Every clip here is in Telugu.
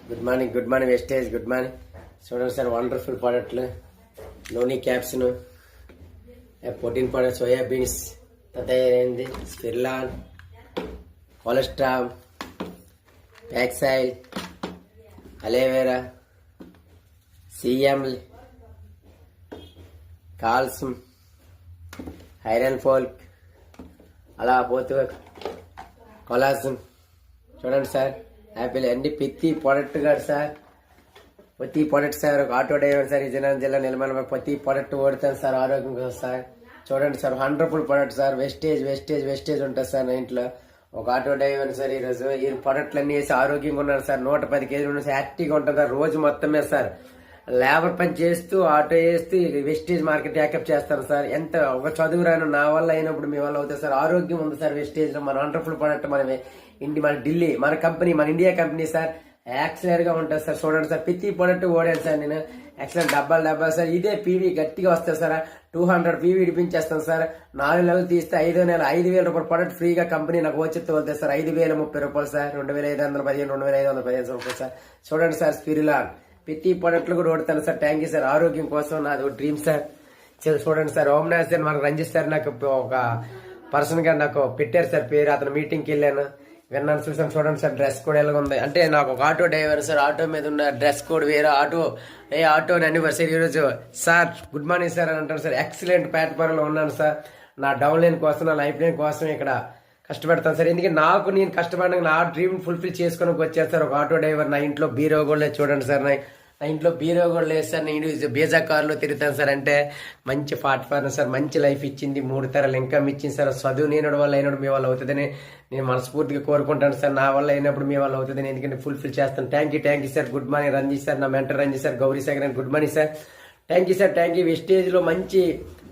Good morning Vestige. Good morning. చూడండి సార్, వండర్ఫుల్ ప్రోడక్ట్లు. నూనె క్యాప్స్ను, ప్రోటీన్ పౌడర్, సోయాబీన్స్ తయారైంది, స్పిర్లాన్, కొలెస్ట్రాల్, ప్యాక్సైల్, aloe vera, CM, calcium, iron folic, అలా పోతూ కొలాజన్. చూడండి సార్, యాపిల్ అన్ని ప్రతి ప్రోడక్ట్ కాదు సార్, ప్రతి ప్రోడక్ట్ సార్. ఒక ఆటో డ్రైవర్ సార్, విజయనగరం జిల్లా నిలమల ప్రతి ప్రోడక్ట్ ఓడుతాను సార్ ఆరోగ్యం కోసం సార్. చూడండి sir, wonderful product sir. Wastage ఉంటుంది సార్ నా ఇంట్లో. ఒక ఆటో డ్రైవర్ సార్, ఈరోజు ఈ ప్రోడక్ట్లు అన్ని వేసి ఆరోగ్యంగా ఉన్నారు సార్. 110 కేజీలు ఉన్న యాక్టివ్గా ఉంటుంది సార్. రోజు మొత్తమే సార్ లేబర్ పని చేస్తూ ఆటో వేస్తూ వెస్టేజ్ మార్కెట్ ట్యాకప్ చేస్తారు సార్. ఎంత ఒక చదువు రాను నా వల్ల అయినప్పుడు మీ వల్ల అవుతుంది సార్. ఆరోగ్యం ఉంది సార్ వెస్టేజ్ లో. మన వండర్ఫుల్ ప్రోడక్ట్ మన ఢిల్లీ, మన కంపెనీ, మన ఇండియా కంపెనీ సార్. యాక్సిలెంట్ గా ఉంటుంది సార్. చూడండి సార్, ప్రతి ప్రోడక్ట్ ఓడాను సార్ నేను. యాక్సిలెంట్ డబ్బా సార్. ఇదే పీవీ గట్టిగా వస్తుంది సార్. 200 PV ఇడిపించేస్తాను sir. 4 నెలలు తీస్తే 5వ నెల 5,000 రూపాయల ప్రోడక్ట్ ఫ్రీగా కంపెనీ నాకు వచ్చి వెళ్తాయి సార్. 5,030 రూపాయలు సార్. 2,515, 2,515 రూపాయలు సార్. చూడండి సార్, స్పిరులాన్ ప్రతి ప్రోడక్ట్లు కూడా ఓడతాను సార్. Thank you sir. ఆరోగ్యం కోసం నాది ఒక డ్రీమ్ సార్. చూడండి సార్, ఓంనాథ్ సార్ మనకు రంజిత్ సార్ నాకు ఒక పర్సన్ గా నాకు పెట్టారు సార్ పేరు. అతను మీటింగ్కి వెళ్ళాను, విన్నాను, చూసాను. చూడండి సార్, డ్రెస్ కోడ్ ఎలాగ ఉంది అంటే నాకు ఒక ఆటో డ్రైవర్ సార్. ఆటో మీద ఉన్న డ్రెస్ కోడ్ వేరే. ఆటో అనివర్సరీ ఈరోజు సార్ గుడ్ మార్నింగ్ సార్ అని అంటారు సార్. ఎక్సలెంట్ ప్లాట్ఫామ్లో ఉన్నాను సార్. నా డౌన్ లైన్ కోసం, నా లైఫ్ లైన్ కోసం ఇక్కడ కష్టపడతాను సార్. ఎందుకంటే నేను కష్టపడడానికి నా డ్రీమ్ ఫుల్ఫిల్ చేసుకుని వచ్చాను సార్. ఒక ఆటో డ్రైవర్. నా ఇంట్లో బీరో కూడా చూడండి సార్, నా ఇంట్లో బీరో కూడా లేదు సార్. నేను బీజా కార్లో తిరుగుతాను సార్. అంటే మంచి ప్లాట్ఫామ్ సార్. మంచి లైఫ్ ఇచ్చింది, 3 తరాల ఇన్కమ్ ఇచ్చింది సార్. చదువు నేను వల్ల అయినప్పుడు మీ వల్ల అవుతుందని నేను మనస్ఫూర్తిగా కోరుకుంటాను సార్. నా వల్ల అయినప్పుడు మీ వల్ల అవుతుందని ఎందుకంటే ఫుల్ఫిల్ చేస్తాను. Thank you sir. Good morning Ranjith sir, నా mentor Ranjith sir, Gowri Sagar. Good morning sir. Thank you sir. Vestige లో మంచి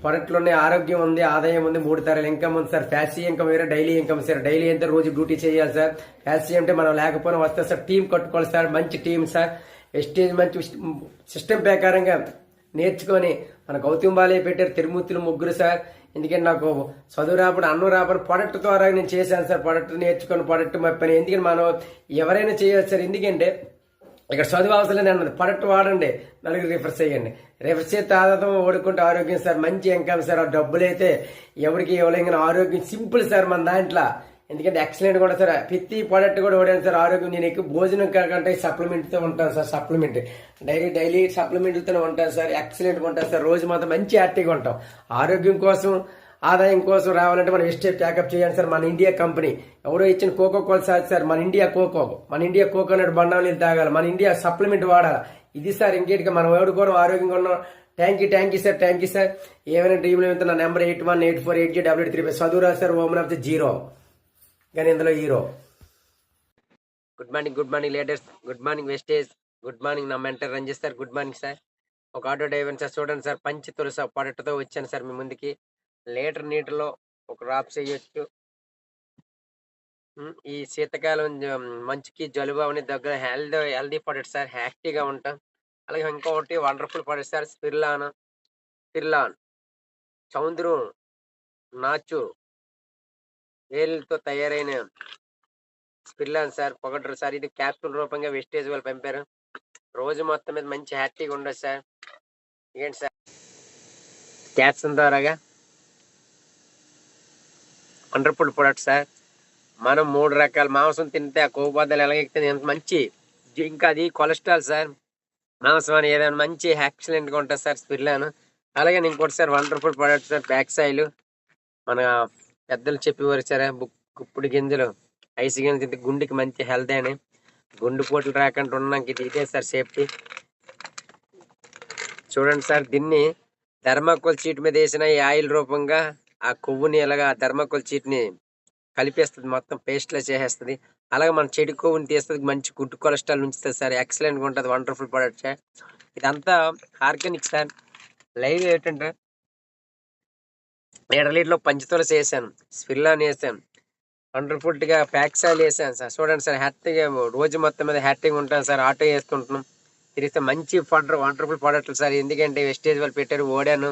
ప్రొడక్ట్లు ఉన్నాయి, ఆరోగ్యం ఉంది, ఆదాయం ఉంది, 3 తరాల ఇన్కమ్ ఉంది సార్. ఫ్యాన్సీ ఇన్కమ్ వేరే, డైలీ ఇన్కమ్ సార్. డైలీ ఎంత రోజు డ్యూటీ చేయాలి సార్. ఫ్యాన్సీ అంటే మనం లేకపోయినా వస్తే సార్. టీం కట్టుకోవాలి సార్, మంచి టీం సార్. వెస్టేజ్ మంచి సిస్టమ్ ప్రకారంగా నేర్చుకొని మన గౌతమ్ బాలయ్య పెట్టారు, తిరుమూర్తులు ముగ్గురు సార్. ఎందుకంటే నాకు చదువు రాపడు, అన్నం రాపడు, ప్రొడక్ట్ ద్వారా నేను చేశాను సార్. ప్రొడక్ట్ నేర్చుకొని ప్రొడక్ట్ మా పని. ఎందుకంటే మనం ఎవరైనా చేయవచ్చు సార్. ఎందుకంటే ఇక్కడ చదువు అవసరం అన్నది. ప్రొడక్ట్ వాడండి, నలుగురు రిఫర్ చేయండి. రిఫర్ చేస్తే ఆదాతం ఓడుకుంటే ఆరోగ్యం సార్. మంచి ఇన్కమ్ సార్. ఆ డబ్బులు అయితే ఎవరికి ఇవ్వలేని ఆరోగ్యం సింపుల్ సార్ మన దాంట్లో. ఎందుకంటే ఎక్సలెంట్ కూడా సార్. ప్రతి ప్రోడక్ట్ కూడా ఓడాను సార్. ఆరోగ్యం నేను ఎక్కువ భోజనం కంటే సప్లిమెంట్తో ఉంటాను సార్. సప్లిమెంట్ డైలీ సప్లిమెంట్తో ఉంటాను సార్. ఎక్సలెంట్గా ఉంటాను సార్. రోజు మాత్రం మంచి యాక్టివ్గా ఉంటాం. ఆరోగ్యం కోసం, ఆదాయం కోసం రావాలంటే మనం వెస్టేజ్ ప్యాకప్ చేయాలి సార్. మన ఇండియా కంపెనీ ఎవరో ఇచ్చిన కోకో కోల్ సార్. మన ఇండియా కోకోనట్ బండాలు నీళ్ళు తాగాలి. మన ఇండియా సప్లిమెంట్ వాడాలి. ఇది సార్. ఇంకేటిగా మనం ఎవడుకోవడం ఆరోగ్యంగా ఉన్నాం. Thank you sir. ఏమైనా డ్రీమ్లో నా నెంబర్ 8184808835. చదువు రాదు సార్. ఓమన్ ఆఫ్ ది 0 కానీ ఇందులో hero. Good morning leaders. Good morning Vestige. Good morning నా mentor Ranjith sir. Good morning sir. ఒక ఆటో డ్రైవర్ సార్. చూడండి సార్, పంచి తులస పొడటతో వచ్చాను సార్ మీ ముందుకి. లీటర్ నీటిలో ఒక డ్రాప్ చేయొచ్చు. ఈ శీతకాలం మంచుకి జలుబు అవన్నీ దగ్గర హెల్దీ ప్రొడక్ట్ సార్. యాక్టివ్గా ఉంటాం. అలాగే ఇంకొకటి వండర్ఫుల్ ప్రొడక్ట్ సార్. స్పిర్లాన్, సముద్రం నాచు వేలతో తయారైన స్పిర్లాన్ సార్. పొగడ్రు సార్. ఇది క్యాప్సూల్ రూపంగా వెస్టేజ్ వాళ్ళు పంపారు. రోజు మొత్తం మీద మంచి హ్యాపీగా ఉండదు సార్. ఏంటి సార్, క్యాప్సూల్ ద్వారాగా వండర్ఫుల్ ప్రొడక్ట్ సార్. మనం 3 రకాల మాంసం తింటే ఆ కొవ్వు పదార్థాలు ఎలాగెక్కితే ఎంత మంచి. ఇంకా అది కొలెస్ట్రాల్ సార్. మాంసం అని ఏదైనా మంచి ఎక్సలెంట్గా ఉంటుంది సార్ స్పిర్లాన్. అలాగే ఇంకోటి సార్ వండర్ఫుల్ ప్రొడక్ట్ సార్. ప్యాక్సైల్. మన పెద్దలు చెప్పేవారు సార్, గుప్పుడు గింజలు, ఐసు గింజలు తింటే గుండెకి మంచి హెల్త్ అని. గుండె పోట్లు రాకుండా ఉన్నాక ఇదే సార్ సేఫ్టీ. చూడండి సార్, దీన్ని థర్మాకోల్ షీట్ మీద వేసిన ఈ ఆయిల్ రూపంగా ఆ కొవ్వుని ఎలాగా థర్మాకోల్ షీట్ని కలిపేస్తుంది, మొత్తం పేస్ట్లో చేసేస్తుంది. అలాగే మన చెడు కొవ్వుని తీస్తుంది, మంచి గుడ్ కొలెస్ట్రాల్ ఉంచుతుంది సార్. ఎక్సలెంట్గా ఉంటుంది. Wonderful product sir. ఇదంతా ఆర్గానిక్ సార్. లైవ్ ఏంటంటే 1 లీటర్లో పంచతులసి వేసాను, స్పిర్లాన్ వేసాను, వండర్ఫుల్గా ప్యాక్సైల్ వేసాను సార్. చూడండి సార్, హ్యాపీగా రోజు మొత్తం మీద హ్యాపీగా ఉంటాను సార్. ఆటో వేసుకుంటున్నాం, తిరిగితే మంచి వండర్ఫుల్ ప్రోడక్ట్లు సార్. ఎందుకంటే వెస్టేజ్ వాళ్ళు పెట్టారు, ఓడాను,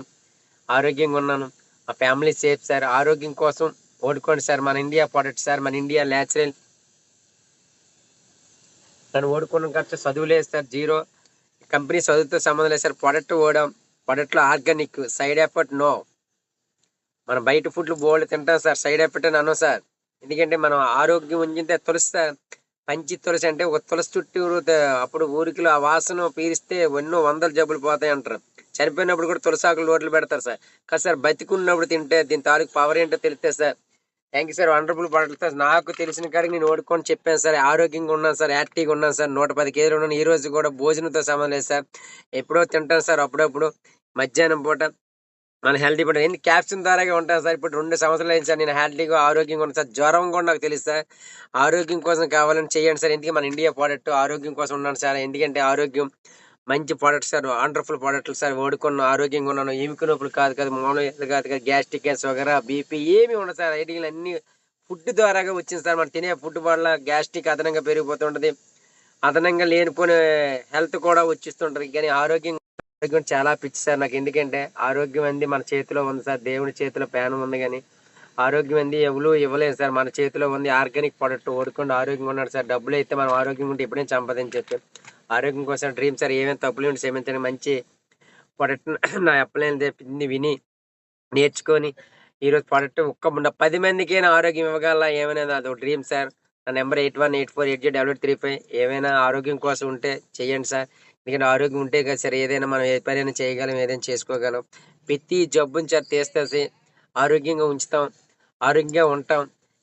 ఆరోగ్యంగా ఉన్నాను, మా ఫ్యామిలీ సేఫ్ సార్. ఆరోగ్యం కోసం ఓడుకోండి సార్. మన ఇండియా ప్రోడక్ట్ సార్. మన ఇండియా న్యాచురల్ కానీ ఓడుకున్న ఖర్చు చదువు లేదు సార్, జీరో. కంపెనీ చదువుతో సంబంధం లేదు సార్. ప్రొడక్ట్ ఓడాం, ప్రొడక్ట్లో ఆర్గానిక్, సైడ్ ఎఫెక్ట్ నో. మనం బయట ఫుడ్లు బోల్డ్ తింటాం సార్, సైడ్ ఎఫెక్ట్ అని అనం సార్. ఎందుకంటే మనం ఆరోగ్యం ఉంచితే తులసి సార్, పంచి తులసి అంటే ఒక తులసి చుట్టూ అప్పుడు ఊరికిలో ఆ వాసన పీరిస్తే ఎన్నో వందల జబ్బులు పోతాయి అంటారు. చనిపోయినప్పుడు కూడా తులసాకులు రోడ్లు పెడతారు సార్. కానీ సార్ బతికున్నప్పుడు తింటే దీని తాలూకు పవర్ ఏంటో తెలిస్తే sir. Thank you sir, wonderful product sir. నాకు తెలిసిన కాడికి నేను ఓడుకొని చెప్పాను సార్. ఆరోగ్యంగా ఉన్నాను సార్, యాక్టివ్గా ఉన్నాను సార్. 110 కేజీలు ఉన్నాను. ఈ రోజు కూడా భోజనంతో సంబంధం లేదు సార్, ఎప్పుడో తింటాను సార్ అప్పుడప్పుడు మధ్యాహ్నం పూట. మన హెల్తీ ఫుడ్ ఎన్ని క్యాప్సిన్ ద్వారాగా ఉంటాను సార్. ఇప్పుడు 2 సంవత్సరాలు అయింది సార్ నేను హెల్తీగా ఆరోగ్యంగా ఉన్నాను సార్. జ్వరం కూడా నాకు తెలుసు సార్. ఆరోగ్యం కోసం కావాలని చేయండి సార్. ఎందుకంటే మన ఇండియా ప్రోడక్ట్ ఆరోగ్యం కోసం ఉన్నాను సార్. ఎందుకంటే ఆరోగ్యం మంచి ప్రోడక్ట్ సార్, వండర్ఫుల్ ప్రోడక్ట్లు సార్. ఓడుకున్న ఆరోగ్యంగా ఉన్నాను. ఎముక నొప్పులు కాదు కదా, మామూలు కాదు కదా, గ్యాస్ట్రిక్ షుగర్ బీపీ ఏమి ఉండదు సార్. ఐటీలు అన్ని ఫుడ్ ద్వారాగా వచ్చింది సార్. మనం తినే ఫుడ్ వల్ల గ్యాస్ట్రిక్ అదనంగా పెరిగిపోతుంటుంది, అదనంగా లేనిపోయిన హెల్త్ కూడా వచ్చిస్తుంటుంది. కానీ ఆరోగ్యం చాలా పిచ్చి సార్ నాకు. ఎందుకంటే ఆరోగ్యం అంది మన చేతిలో ఉంది సార్, దేవుని చేతిలో ప్యానం ఉంది. కానీ ఆరోగ్యం అంది ఎవరు ఇవ్వలేదు సార్, మన చేతిలో ఉంది. ఆర్గానిక్ ప్రోడక్ట్ ఓడుకుండా ఆరోగ్యంగా ఉన్నాడు సార్. డబ్బులు అయితే మనం ఆరోగ్యం ఉంటే ఎప్పుడైనా సంపాదించవచ్చు. ఆరోగ్యం కోసం డ్రీమ్ సార్. ఏమేమి తప్పులు ఉంటే క్షమించండి. మంచి ప్రోడక్ట్ నా చెప్పలేని చెప్పింది విని నేర్చుకొని ఈరోజు ప్రోడక్ట్ ఒక్క 10 మందికైనా ఆరోగ్యం ఇవ్వగల ఏమైనా అది ఒక డ్రీమ్ సార్. నా నెంబర్ 8184808835. ఏమైనా ఆరోగ్యం కోసం ఉంటే చెయ్యండి సార్. ఎందుకంటే ఆరోగ్యం ఉంటే కదా సార్ ఏదైనా మనం ఏ పనైనా చేయగలం, ఏదైనా చేసుకోగలం. ప్రతి జబ్బుని సార్ తీస్తే ఆరోగ్యంగా ఉంచుతాం, ఆరోగ్యంగా ఉంటాం,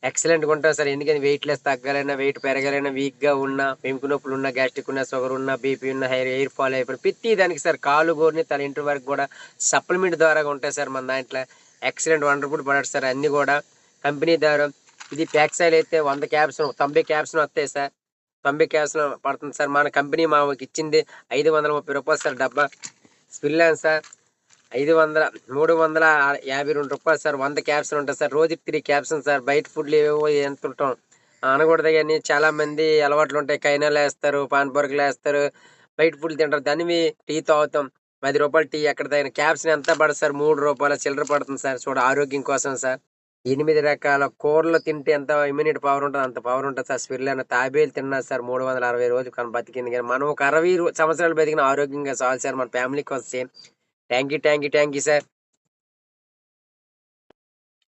ఎక్సలెంట్గా ఉంటాం సార్. ఎందుకంటే వెయిట్ లెస్ తగ్గాలైనా, వెయిట్ పెరగాలైనా, వీక్గా ఉన్నా, వెంకు నొప్పులు ఉన్నా, గ్యాస్ట్రిక్ ఉన్నా, షుగర్ ఉన్నా, బీపీ ఉన్నా, ఎయిర్ ఫాల్ అయిపోయిన ప్రతి దానికి సార్ కాలు గోరిని తల ఇంటి వరకు కూడా సప్లిమెంట్ ద్వారా ఉంటాయి సార్ మన దాంట్లో. ఎక్సలెంట్ వండర్ఫుల్ ప్రొడక్ట్స్ సార్ అన్నీ కూడా కంపెనీ ద్వారా. ఇది ప్యాక్సైల్ అయితే 100 క్యాప్స్ 90 క్యాప్స్ వస్తాయి సార్. 90 క్యాప్స్ పడుతుంది సార్. మన కంపెనీ మాకు ఇచ్చింది 530 రూపాయలు సార్ డబ్బా. స్పిల్లాన్ సార్ 352 రూపాయలు సార్. 100 క్యాప్స్ ఉంటాయి సార్. రోజుకి 3 క్యాప్స్ సార్. బయట ఫుడ్లు ఏవో ఎంత ఉంటాం అనకూడదు, కానీ చాలా మంది అలవాట్లు ఉంటాయి. కైనాలు వేస్తారు, పాన్పర్కులు వేస్తారు, బయట ఫుడ్లు తింటారు. దాన్ని టీ తాగుతాం. 10 రూపాయలు టీ ఎక్కడ తగిన క్యాప్స్ ఎంత పడుతుంది సార్? 3 రూపాయల చిల్లర పడుతుంది సార్. చూడ ఆరోగ్యం కోసం సార్. 8 రకాల కూరలు తింటే ఎంత ఇమ్యూనిటీ పవర్ ఉంటుంది అంత పవర్ ఉంటుంది సార్. స్పిర్లాన్ తాబేలు తిన్నా సార్ 360 రోజులు కానీ బతికింది. కానీ మనం ఒక 60 సంవత్సరాలు బతికిన ఆరోగ్యంగా చాలు సార్, మన ఫ్యామిలీ కోసం. Thank you sir.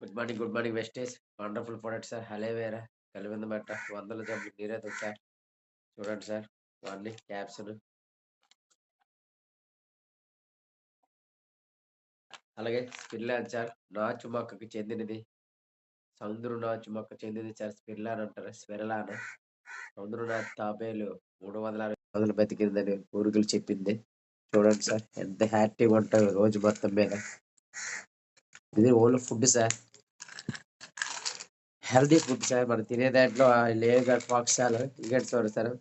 Good morning Vestige. Wonderful product sir. హలేవేరా కలివింద బట్ట 100 జబ్బులు నీరేది సార్. చూడండి సార్, మార్నింగ్ క్యాప్సులు. అలాగే స్పిర్లాన్ సార్, నాచు మొక్కకి చెందినది. సౌందర్యనాచు మొక్క చెందింది సార్. స్పిర్లాన్ అంటారు, స్పిరలాన్. సౌందర్యనాథ్ తాబేలు 360 రోజులు బతికిందని ఊరుగులు చెప్పింది. చూడండి సార్ ఎంత హ్యాపీగా ఉంటారు రోజు మొత్తం మీద. ఇది only food sir, healthy food sir. మనం తినే దాంట్లో లేదు పాక్షాలు ఇంకేంటి చూడండి సార్.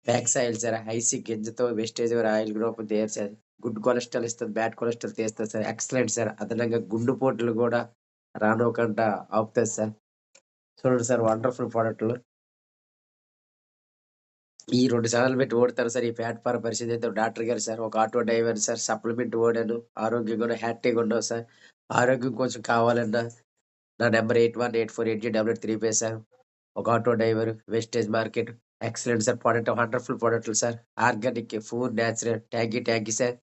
ఫ్యాక్స్ ఆయిల్ సార్, హైసీ గింజతో Vestige oil group there sir. Good cholesterol ఇస్తుంది, బ్యాడ్ కొలెస్ట్రాల్ తీస్తుంది సార్. Excellent sir. అదనంగా గుండెపోట్లు కూడా రానోకుండా ఆపుతుంది సార్. చూడండి సార్, వండర్ఫుల్ ప్రోడక్ట్లు. ఈ 2 సార్లు పెట్టి ఓడతారు సార్. ఈ ప్లాట్ఫామ్ పరిస్థితి అయితే డాక్టర్ గారు సార్, ఒక ఆటో డ్రైవర్ సార్, సప్లిమెంట్ ఓడాను. ఆరోగ్యం కూడా హ్యాపీగా ఉండవు సార్. ఆరోగ్యం కొంచెం కావాలన్నా నా నెంబర్ 8184808835 సార్. ఒక auto driver, Vestige market. Excellent sir. Product wonderful ప్రోడక్ట్లు sir. Organic food natural. Thank you sir.